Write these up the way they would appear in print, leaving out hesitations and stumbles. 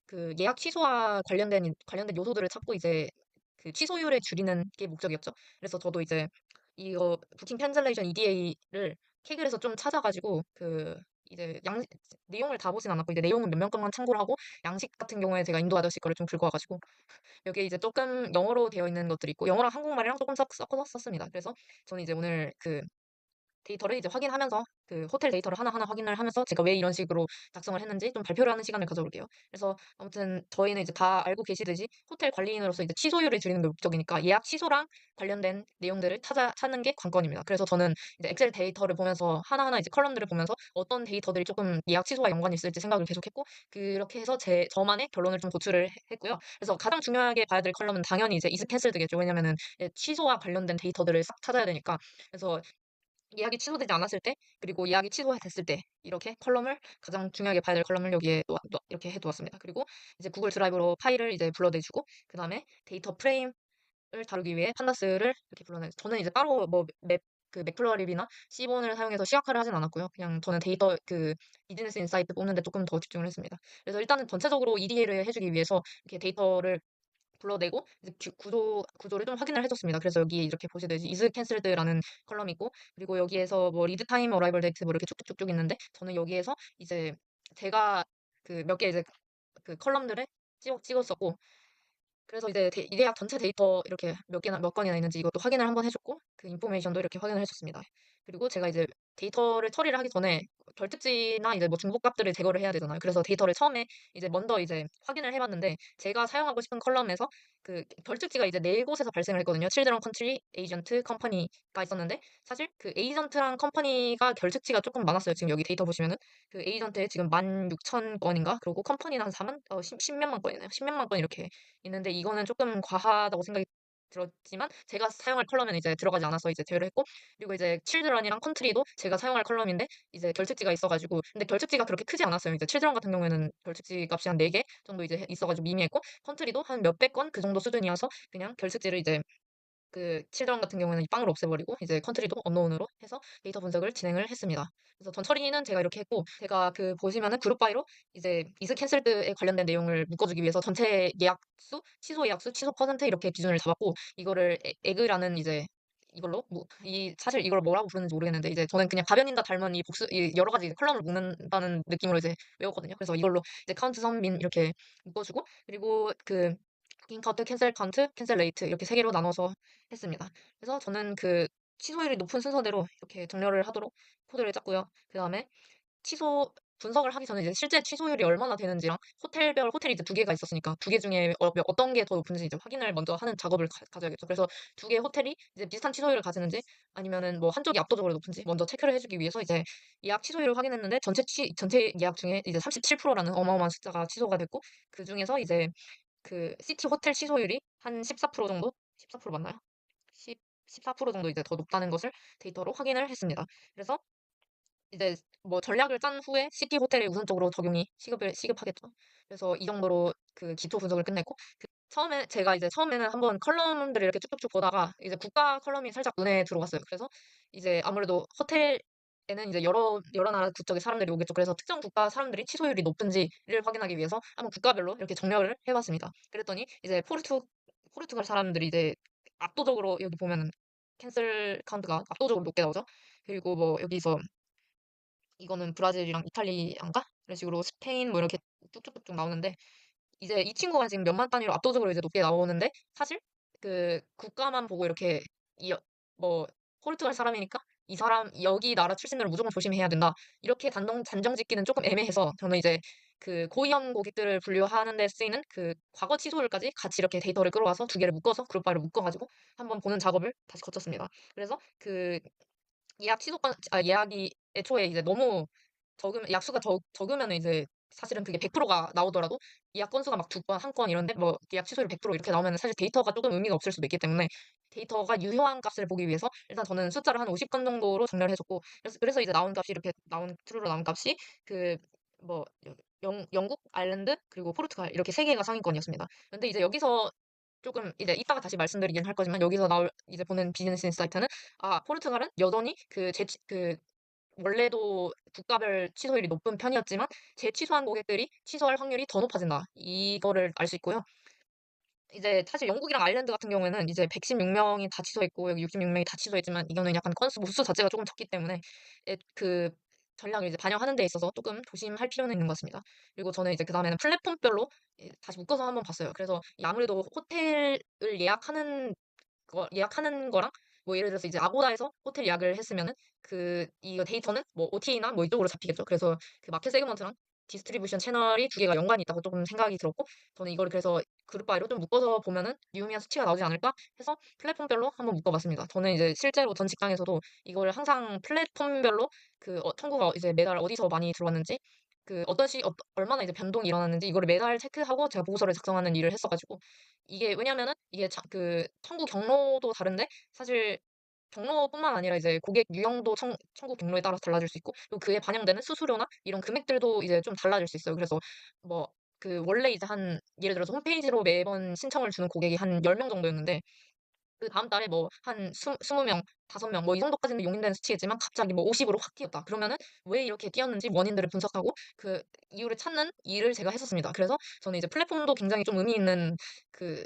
그 예약 취소와 관련된 요소들을 찾고 이제 그 취소율을 줄이는 게 목적이었죠. 그래서 저도 이제 이거 부킹 캔슬레이션 EDA를 케이글에서 좀 찾아 가지고 이제 내용을 다 보진 않았고 이제 내용은 몇몇 것만 참고를 하고 양식 같은 경우에 제가 인도 아저씨 거를 좀 긁어 와 가지고 여기에 이제 쪼끔 영어로 되어 있는 것들이 있고 영어랑 한국말이랑 쪼끔 섞어서 썼습니다. 그래서 저는 이제 오늘 데이터를 이제 확인하면서 그 호텔 데이터를 하나하나 확인을 하면서 제가 왜 이런 식으로 작성을 했는지 좀 발표를 하는 시간을 가져볼게요. 그래서 아무튼 저희는 이제 다 알고 계시듯이 호텔 관리인으로서 이제 취소율을 줄이는 게 목적이니까 예약 취소랑 관련된 내용들을 찾는 게 관건입니다. 그래서 저는 이제 엑셀 데이터를 보면서 하나하나 이제 컬럼들을 보면서 어떤 데이터들이 조금 예약 취소와 연관이 있을지 생각을 계속했고 그렇게 해서 저만의 결론을 좀 도출을 했고요. 그래서 가장 중요하게 봐야 될 컬럼은 당연히 이제 is cancelled겠죠. 왜냐면은 취소와 관련된 데이터들을 싹 찾아야 되니까. 그래서 예약이 취소되지 않았을 때 그리고 예약이 취소됐을 때 이렇게 컬럼을 가장 중요하게 봐야 될 컬럼을 여기에 이렇게 해 두었습니다. 그리고 이제 구글 드라이브로 파일을 이제 불러내 주고 그다음에 데이터 프레임을 다루기 위해 판다스를 이렇게 불러내 저는 이제 따로 뭐 맥플러립이나 시본을 사용해서 시각화를 하진 않았고요. 그냥 저는 데이터 비즈니스 인사이트 뽑는 데 쪼끔 더 집중을 했습니다. 그래서 일단은 전체적으로 EDA를 해 주기 위해서 이렇게 데이터를 불러내고 이제 구조를 좀 확인을 해 줬습니다. 그래서 여기 이렇게 보시듯이 is cancelled라는 컬럼이 있고 그리고 여기에서 뭐 read time, arrival date 뭐 이렇게 쭉쭉쭉쭉 있는데 저는 여기에서 이제 제가 몇 개 이제 그 컬럼들을 찍었었고 그래서 이제 이 대학 전체 데이터 이렇게 몇 건이나 있는지 이것도 확인을 한번 해 줬고 그 인포메이션도 이렇게 확인을 해 줬습니다. 그리고 제가 이제 데이터를 처리를 하기 전에 결특지나 이제 뭐 중복값들을 제거를 해야 되잖아요. 그래서 데이터를 처음에 이제 먼저 이제 확인을 해 봤는데 제가 사용하고 싶은 컬럼에서 결특지가 이제 4 곳에서 발생을 했거든요. children, country, agent, company가 있었는데 사실 그 에이전트랑 컴퍼니가 결특지가 쪼끔 많았어요. 지금 여기 데이터 보시면은 그 에이전트에 지금 16,000 건인가 그리고 컴퍼니는 한 4만 10 몇만 건이네요. 10 몇만 건 이렇게 있는데 이거는 쪼끔 과하다고 생각이 들었지만 제가 사용할 컬럼에는 이제 들어가지 않아서 이제 제외를 했고 그리고 이제 children이랑 country도 제가 사용할 컬럼인데 이제 결특지가 있어 가지고 근데 결특지가 그렇게 크지 않았어요. 이제 children 같은 경우에는 결특지 값이 한 4개 정도 이제 있어 가지고 미미했고 country도 한 몇백 건 그 정도 수준이어서 그냥 결특지를 이제 children 같은 경우에는 이 빵을 없애버리고 이제 country도 unknown으로 해서 데이터 분석을 진행을 했습니다. 그래서 전 처리는 제가 이렇게 했고 제가 보시면은 그룹 바이로 이제 is cancelled에 관련된 내용을 묶어주기 위해서 전체 예약 수, 취소 예약 수, 취소 퍼센트 이렇게 기준을 잡았고 이거를 에그라는 이제 이걸로 사실 이걸 뭐라고 부르는지 모르겠는데 이제 저는 그냥 가변인다 닮은 이 여러 가지 컬럼을 묶는다는 느낌으로 이제 외웠거든요. 그래서 이걸로 이제 count, sum, min 이렇게 묶어주고 그리고 booking count, cancel count, cancel rate 이렇게 세 개로 나눠서 했습니다. 그래서 저는 취소율이 높은 순서대로 이렇게 정렬을 하도록 코드를 짰고요. 그다음에 취소 분석을 하기 전에 이제 실제 취소율이 얼마나 되는지랑 호텔이 이제 2개가 있었으니까 2개 중에 어떤 게 더 높은지 이제 확인을 먼저 하는 작업을 가져야겠죠. 그래서 2 개의 호텔이 이제 비슷한 취소율을 가지는지 아니면은 뭐 한쪽이 압도적으로 높은지 먼저 체크를 해 주기 위해서 이제 예약 취소율을 확인했는데 전체 예약 중에 이제 37%라는 어마어마한 숫자가 취소가 됐고 그중에서 이제 시티 호텔 취소율이 한 14% 정도? 14% 맞나요? 14% 정도 이제 더 높다는 것을 데이터로 확인을 했습니다. 그래서 이제 뭐 전략을 짠 후에 시티 호텔에 우선적으로 시급하겠죠. 그래서 이 정도로 기초 분석을 끝냈고 처음에는 한번 컬럼들을 이렇게 쭉쭉쭉 보다가 이제 국가 컬럼이 살짝 눈에 들어왔어요. 그래서 이제 아무래도 호텔에는 이제 여러 나라 국적의 사람들이 오겠죠. 그래서 특정 국가 사람들이 취소율이 높은지를 확인하기 위해서 한번 국가별로 이렇게 정렬을 해 봤습니다. 그랬더니 이제 포르투갈 사람들이 이제 압도적으로 여기 보면은 캔슬 카운트가 압도적으로 높게 나오죠. 그리고 뭐 여기서 이거는 브라질이랑 이탈리아인가? 이런 식으로 스페인 뭐 이렇게 쭉쭉쭉쭉 나오는데 이제 이 친구가 지금 몇만 단위로 압도적으로 이제 높게 나오는데 사실 국가만 보고 이렇게 이 뭐 포르투갈 사람이니까 '이 사람 여기 나라 출신들은 무조건 조심해야 된다.' 이렇게 단정 짓기는 쪼끔 애매해서 저는 이제 고위험 고객들을 분류하는 데 쓰이는 과거 취소율까지 같이 이렇게 데이터를 끌어와서 2개를 묶어서 그룹 바이로 묶어 가지고 한번 보는 작업을 다시 거쳤습니다. 그래서 예약이 애초에 이제 너무 약수가 적으면은 이제 사실은 그게 100%가 나오더라도 예약 건수가 막 2 건, 1 건 이런데 뭐 예약 취소율이 100% 이렇게 나오면은 사실 데이터가 쪼금 의미가 없을 수도 있기 때문에 데이터가 유효한 값을 보기 위해서 일단 저는 숫자를 한 50건 정도로 정렬을 해 줬고 그래서 이제 나온 값이 이렇게 true로 나온 값이 그 뭐 영국, 아일랜드 그리고 포르투갈 이렇게 3 개가 상위권이었습니다. 근데 이제 여기서 쪼금 이제 이따가 다시 말씀드리긴 할 거지만 여기서 이제 보는 비즈니스 인사이트는 포르투갈은 여전히 원래도 국가별 취소율이 높은 편이었지만 재취소한 고객들이 취소할 확률이 더 높아진다. 이거를 알 수 있고요. 이제 사실 영국이랑 아일랜드 같은 경우에는 이제 116명이 다 취소했고 여기 66명이 다 취소했지만 이거는 약간 건수 수 자체가 조금 적기 때문에 그 전략을 이제 반영하는 데 있어서 조금 조심할 필요는 있는 것 같습니다. 그리고 저는 이제 그다음에는 플랫폼별로 다시 묶어서 한번 봤어요. 그래서 아무래도 호텔을 예약하는 거랑 뭐 예를 들어서 이제 아고다에서 호텔 예약을 했으면은 이거 데이터는 뭐 OTA나 뭐 이쪽으로 잡히겠죠. 그래서 그 마켓 세그먼트랑 디스트리뷰션 채널이 두 개가 연관이 있다고 조금 생각이 들었고 저는 이거를 그래서 그룹 바이로 좀 묶어서 보면은 유의미한 수치가 나오지 않을까 해서 플랫폼별로 한번 묶어봤습니다. 저는 이제 실제로 전 직장에서도 이거를 항상 플랫폼별로 청구가 이제 매달 어디서 많이 들어왔는지 얼마나 이제 변동이 일어났는지 이거를 매달 체크하고 제가 보고서를 작성하는 일을 했어가지고 이게 왜냐면은 이게 청구 경로도 다른데 사실 경로뿐만 아니라 이제 고객 유형도 청구 경로에 따라서 달라질 수 있고 또 그에 반영되는 수수료나 이런 금액들도 이제 좀 달라질 수 있어요. 그래서 뭐 원래 이제 예를 들어서 홈페이지로 매번 신청을 주는 고객이 한 10명 정도였는데 그다음 달에 뭐 한 20명, 5명 뭐 이 정도까지는 용인되는 수치겠지만 갑자기 뭐 50으로 확 뛰었다. 그러면은 왜 이렇게 뛰었는지 원인들을 분석하고 그 이유를 찾는 일을 제가 했었습니다. 그래서 저는 이제 플랫폼도 굉장히 좀 의미 있는 그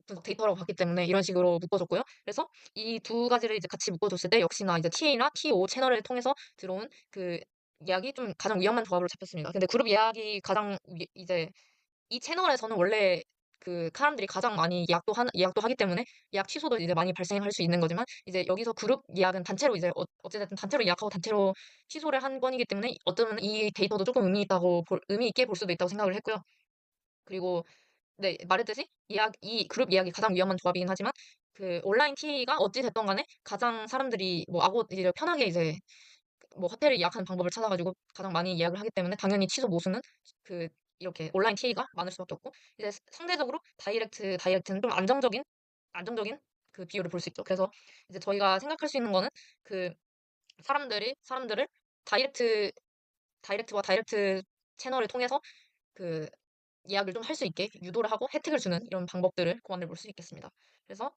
분석 데이터라고 봤기 때문에 이런 식으로 묶어줬고요. 그래서 이 두 가지를 이제 같이 묶어줬을 때 역시나 이제 TA나 TO 채널을 통해서 들어온 예약이 좀 가장 위험한 조합으로 잡혔습니다. 근데 그룹 예약이 가장 이제 이 채널에서는 원래 사람들이 가장 많이 예약도 하기 때문에 예약 취소도 이제 많이 발생할 수 있는 거지만 이제 여기서 그룹 예약은 단체로 이제 어찌됐든 단체로 예약하고 단체로 취소를 한 건이기 때문에 어쩌면 이 데이터도 조금 의미 있게 볼 수도 있다고 생각을 했고요. 그리고 네, 말했듯이 이 그룹 예약이 가장 위험한 조합이긴 하지만 온라인 TA가 어찌 됐든 간에 가장 사람들이 뭐 이제 편하게 이제 뭐 호텔을 예약하는 방법을 찾아가지고 가장 많이 예약을 하기 때문에 당연히 취소 모수는 그 이렇게 온라인 TA가 많을 수밖에 없고 이제 상대적으로 다이렉트는 좀 안정적인 비율을 볼 수 있죠. 그래서 이제 저희가 생각할 수 있는 거는 그 사람들을 다이렉트 다이렉트와 다이렉트 채널을 통해서 그 예약을 좀 할 수 있게 유도를 하고 혜택을 주는 이런 방법들을 고안해 볼 수 있겠습니다. 그래서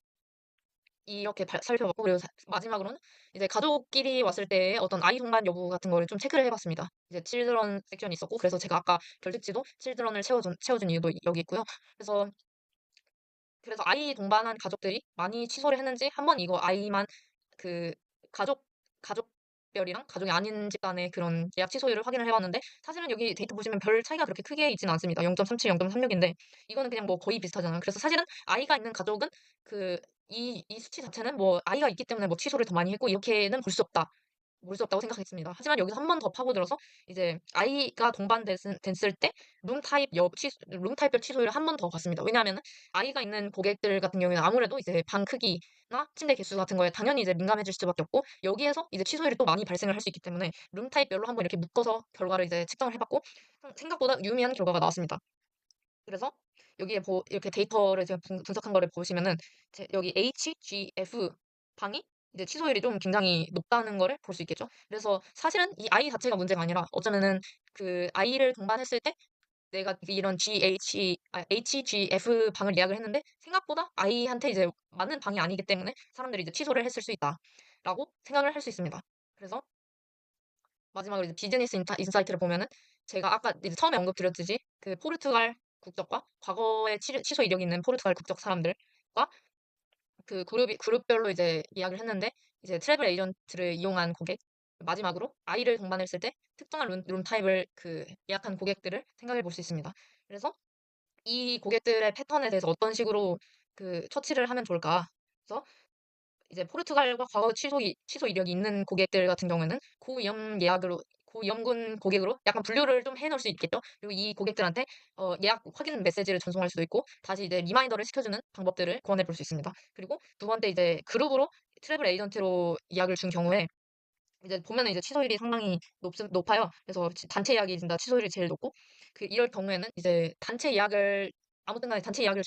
이렇게 살펴봤고 그리고 마지막으로는 이제 가족끼리 왔을 때 어떤 아이 동반 여부 같은 거를 좀 체크를 해봤습니다. 이제 칠드런 섹션이 있었고 그래서 제가 아까 결특지도 칠드런을 채워준 이유도 여기 있고요. 그래서 아이 동반한 가족들이 많이 취소를 했는지 한번 이거 아이만 그 가족 가족별이랑 가족이 아닌 집단의 그런 예약 취소율을 확인을 해봤는데 사실은 여기 데이터 보시면 별 차이가 그렇게 크게 있지는 않습니다. 0.37, 0.36인데 이거는 그냥 뭐 거의 비슷하잖아요. 그래서 사실은 아이가 있는 가족은 이 수치 자체는 뭐 아이가 있기 때문에 뭐 취소를 더 많이 했고 이렇게는 볼 수 없다. 모를 수 없다고 생각했습니다. 하지만 여기서 한 번 더 파고들어서 이제 아이가 동반됐을 때 룸 타입별 취소율을 한 번 더 봤습니다. 왜냐하면은 아이가 있는 고객들 같은 경우에는 아무래도 이제 방 크기나 침대 개수 같은 거에 당연히 이제 민감해질 수밖에 없고 여기에서 이제 취소율이 또 많이 발생을 할 수 있기 때문에 룸 타입별로 한번 이렇게 묶어서 결과를 이제 측정을 해봤고 생각보다 유의미한 결과가 나왔습니다. 그래서 이렇게 데이터를 제가 분석한 거를 보시면은 여기 HGF 방이 이제 취소율이 좀 굉장히 높다는 거를 볼 수 있겠죠. 그래서 사실은 이 아이 자체가 문제가 아니라 어쩌면은 아이를 동반했을 때 내가 이런 HGF 방을 예약을 했는데 생각보다 아이한테 이제 맞는 방이 아니기 때문에 사람들이 이제 취소를 했을 수 있다라고 생각을 할 수 있습니다. 그래서 마지막으로 이제 비즈니스 인사이트를 보면은 제가 아까 이제 처음에 언급드렸듯이 포르투갈 국적과 과거에 취소 이력이 있는 포르투갈 국적 사람들과 그룹별로 이제 예약을 했는데 이제 트래블 에이전트를 이용한 고객 마지막으로 아이를 동반했을 때 특정한 룸 타입을 예약한 고객들을 생각해 볼 수 있습니다. 그래서 이 고객들의 패턴에 대해서 어떤 식으로 처치를 하면 좋을까? 그래서 이제 포르투갈과 과거 취소 이력이 있는 고객들 같은 경우에는 고위험군 고객으로 약간 분류를 좀 해놓을 수 있겠죠. 그리고 이 고객들한테 예약 확인 메시지를 전송할 수도 있고 다시 이제 리마인더를 시켜주는 방법들을 고안해 볼 수 있습니다. 그리고 두 번째 이제 그룹으로 트래블 에이전트로 예약을 준 경우에 이제 보면은 이제 취소율이 상당히 높아요. 그래서 단체 예약이 진짜 취소율이 제일 높고 이럴 경우에는 이제 아무튼 간에 단체 예약을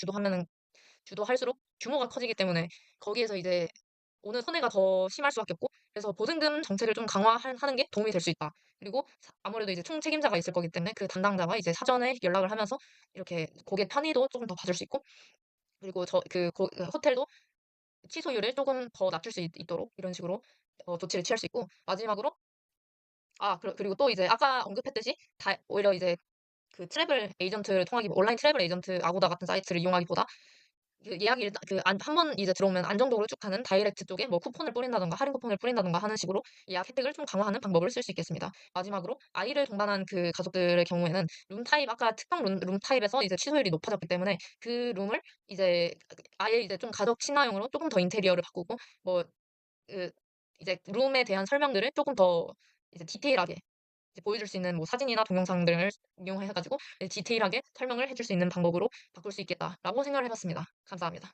주도할수록 규모가 커지기 때문에 거기에서 이제 오는 손해가 더 심할 수밖에 없고 그래서 보증금 정책을 좀 강화하는 게 도움이 될 수 있다. 그리고 아무래도 이제 총책임자가 있을 거기 때문에 그 담당자가 이제 사전에 연락을 하면서 이렇게 고객 편의도 조금 더 봐줄 수 있고 그리고 호텔도 취소율을 조금 더 낮출 수 있도록 이런 식으로 조치를 취할 수 있고 마지막으로 그리고 또 이제 아까 언급했듯이 오히려 이제 그 트래블 에이전트를 통하기 온라인 트래블 에이전트 아고다 같은 사이트를 이용하기보다 그 예약이 일단 한 번 이제 들어오면 안정적으로 쭉 가는 다이렉트 쪽에 뭐 쿠폰을 뿌린다든가 할인 쿠폰을 뿌린다든가 하는 식으로 예약 혜택을 좀 강화하는 방법을 쓸 수 있겠습니다. 마지막으로 아이를 동반한 그 가족들의 경우에는 룸 타입 아까 특정 룸 타입에서 이제 취소율이 높아졌기 때문에 그 룸을 이제 아예 이제 좀 가족 친화용으로 쪼금 더 인테리어를 바꾸고 뭐 그 이제 룸에 대한 설명들을 쪼금 더 이제 디테일하게 이제 보여줄 수 있는 뭐 사진이나 동영상 등을 이용해 가지고 디테일하게 설명을 해줄 수 있는 방법으로 바꿀 수 있겠다라고 생각을 해 봤습니다. 감사합니다.